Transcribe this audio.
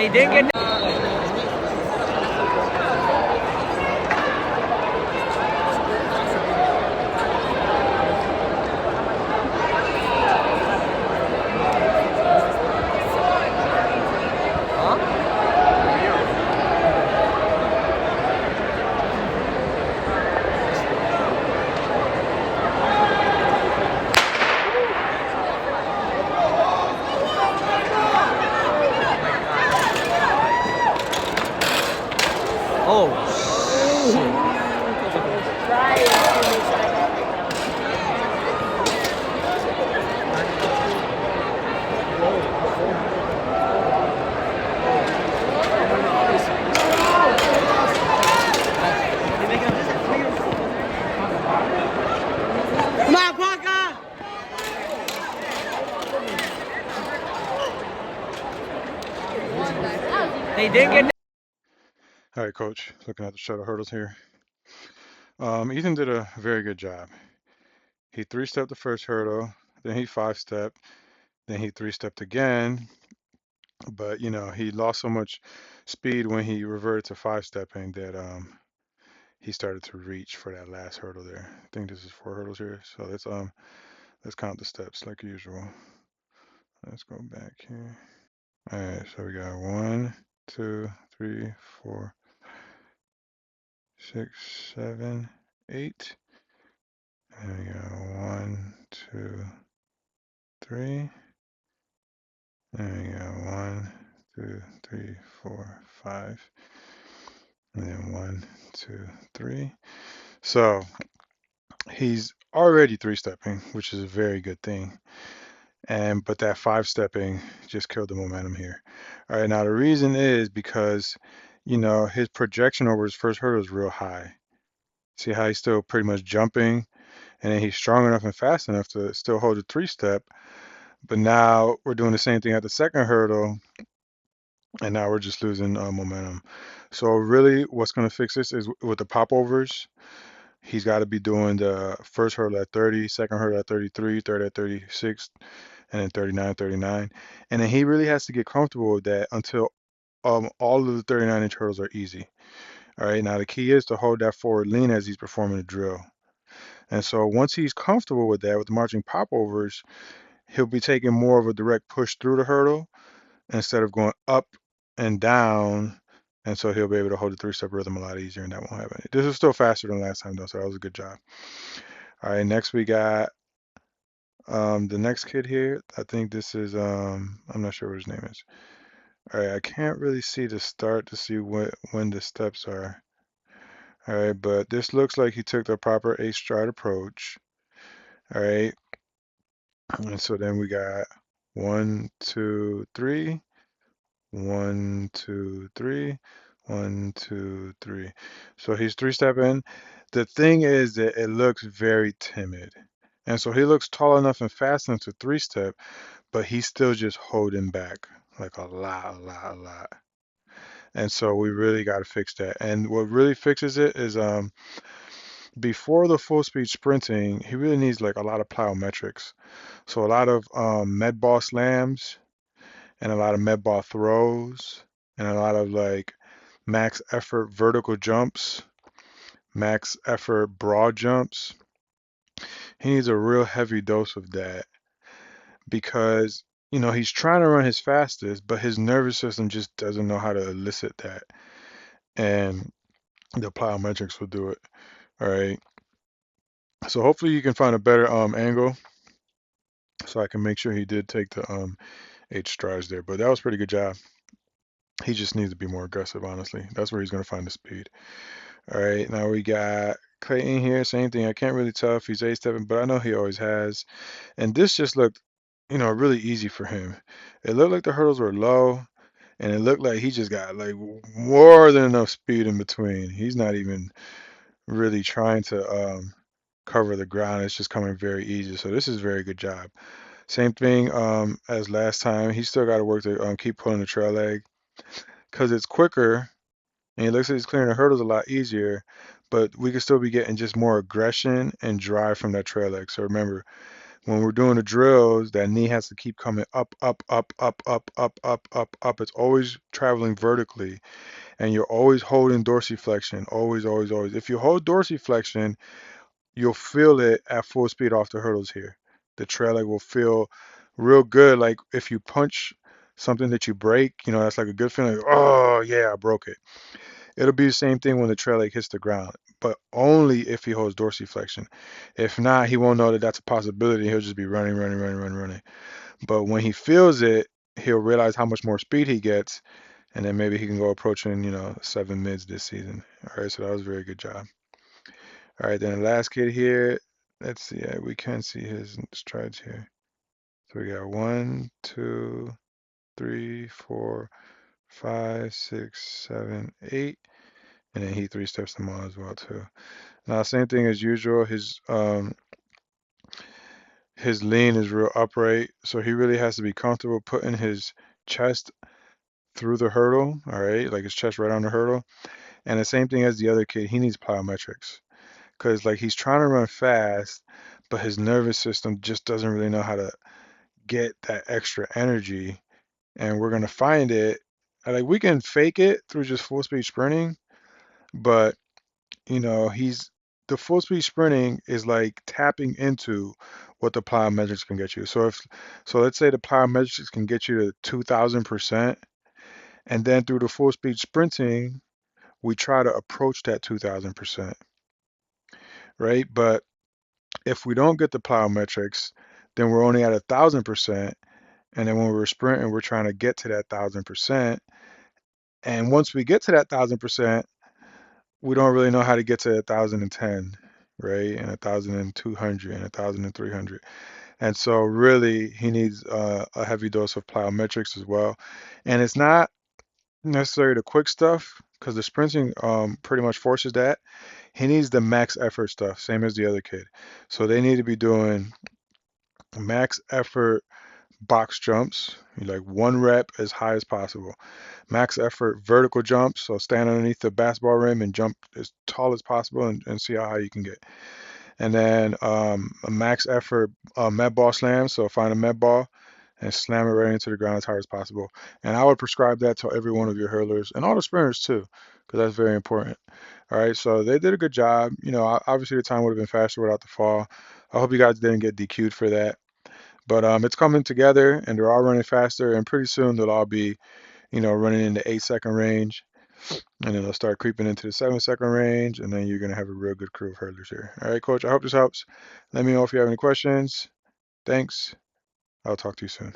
He didn't get Oh, shit. Come on, Parker! They didn't get. All right, coach, looking at the shuttle hurdles here. Ethan did a very good job. He three-stepped the first hurdle, then he five-stepped, then he three-stepped again. But, you know, he lost so much speed when he reverted to five-stepping that he started to reach for that last hurdle there. I think this is 4 hurdles here. So let's count the steps like usual. Let's go back here. All right, so we got 1, 2, 3, 4, 6, 7, 8. And we got 1, 2, 3. And we got 1, 2, 3, 4, 5. And then 1, 2, 3. So he's already three-stepping, which is a very good thing. But that five-stepping just killed the momentum here. All right, now the reason is because, you know, his projection over his first hurdle is real high. See how he's still pretty much jumping, and then he's strong enough and fast enough to still hold a three-step. But now we're doing the same thing at the second hurdle, and now we're just losing momentum. So really what's going to fix this is with the popovers. He's got to be doing the first hurdle at 30, second hurdle at 33, third at 36, and then 39, 39. And then he really has to get comfortable with that until all of the 39-inch hurdles are easy. All right, now the key is to hold that forward lean as he's performing the drill. And so once he's comfortable with that, with the marching popovers, he'll be taking more of a direct push through the hurdle instead of going up and down. And so he'll be able to hold the three-step rhythm a lot easier, and that won't happen. This is still faster than last time, though, so that was a good job. All right, next we got the next kid here. I think this is, I'm not sure what his name is. All right, I can't really see the start to see when the steps are. All right, but this looks like he took the proper 8-stride approach. All right, and so then we got 1, 2, 3, 1, 2, 3, 1, 2, 3. So he's three-stepping. The thing is that it looks very timid. And so he looks tall enough and fast enough to three-step, but he's still just holding back like a lot. And so we really got to fix that. And what really fixes it is before the full speed sprinting, he really needs like a lot of plyometrics. So a lot of medball slams and a lot of medball throws and a lot of like max effort vertical jumps, max effort broad jumps. He needs a real heavy dose of that because, you know, he's trying to run his fastest, but his nervous system just doesn't know how to elicit that. And the plyometrics will do it. All right. So hopefully you can find a better angle so I can make sure he did take the 8 strides there. But that was a pretty good job. He just needs to be more aggressive, honestly. That's where he's going to find the speed. All right, now we got Clayton here. Same thing. I can't really tell if he's 8-stepping, but I know he always has. And this just looked, you know, really easy for him. It looked like the hurdles were low, and it looked like he just got like more than enough speed in between. He's not even really trying to cover the ground. It's just coming very easy. So this is a very good job. Same thing as last time. He's still got to work to keep pulling the trail leg because it's quicker and he looks like he's clearing the hurdles a lot easier, but we could still be getting just more aggression and drive from that trail leg. So remember, When we're doing the drills, that knee has to keep coming up, up, up, up, up, up, up, up, up. It's always traveling vertically, and you're always holding dorsiflexion. Always, always, always. If you hold dorsiflexion, you'll feel it at full speed off the hurdles here. The trail leg will feel real good. Like if you punch something that you break, that's like a good feeling. Like, oh yeah, I broke it. It'll be the same thing when the trail leg hits the ground, but only if he holds dorsiflexion. If not, he won't know that that's a possibility. He'll just be running, running, running, running, running. But when he feels it, he'll realize how much more speed he gets, and then maybe he can go approaching, 7 mids this season. All right, so that was a very good job. All right, then the last kid here, let's see, yeah, we can see his strides here. So we got 1, 2, 3, 4, 5, 6, 7, 8, and then he 3 steps them all as well too. Now, same thing as usual. His lean is real upright, so he really has to be comfortable putting his chest through the hurdle. All right, like his chest right on the hurdle. And the same thing as the other kid, he needs plyometrics because like he's trying to run fast, but his nervous system just doesn't really know how to get that extra energy. And we're gonna find it. Like we can fake it through just full speed sprinting, but he's the full speed sprinting is like tapping into what the plyometrics can get you. So let's say the plyometrics can get you to 2000%, and then through the full speed sprinting, we try to approach that 2000%, right? But if we don't get the plyometrics, then we're only at 1000%, and then when we're sprinting, we're trying to get to that 1000%. And once we get to that 1000%, we don't really know how to get to 1010, right? And 1200 and 1300. And so really he needs a heavy dose of plyometrics as well. And it's not necessarily the quick stuff because the sprinting pretty much forces that. He needs the max effort stuff, same as the other kid. So they need to be doing max effort box jumps, like 1 rep as high as possible. Max effort vertical jumps, so stand underneath the basketball rim and jump as tall as possible and see how high you can get. And then a max effort medball slam, so find a medball and slam it right into the ground as hard as possible. And I would prescribe that to every one of your hurlers and all the sprinters too, because that's very important. All right, so they did a good job. Obviously the time would have been faster without the fall. I hope you guys didn't get DQ'd for that. But it's coming together, and they're all running faster, and pretty soon they'll all be, running in the 8-second range, and then they'll start creeping into the 7-second range, and then you're gonna have a real good crew of hurdlers here. All right, Coach. I hope this helps. Let me know if you have any questions. Thanks. I'll talk to you soon.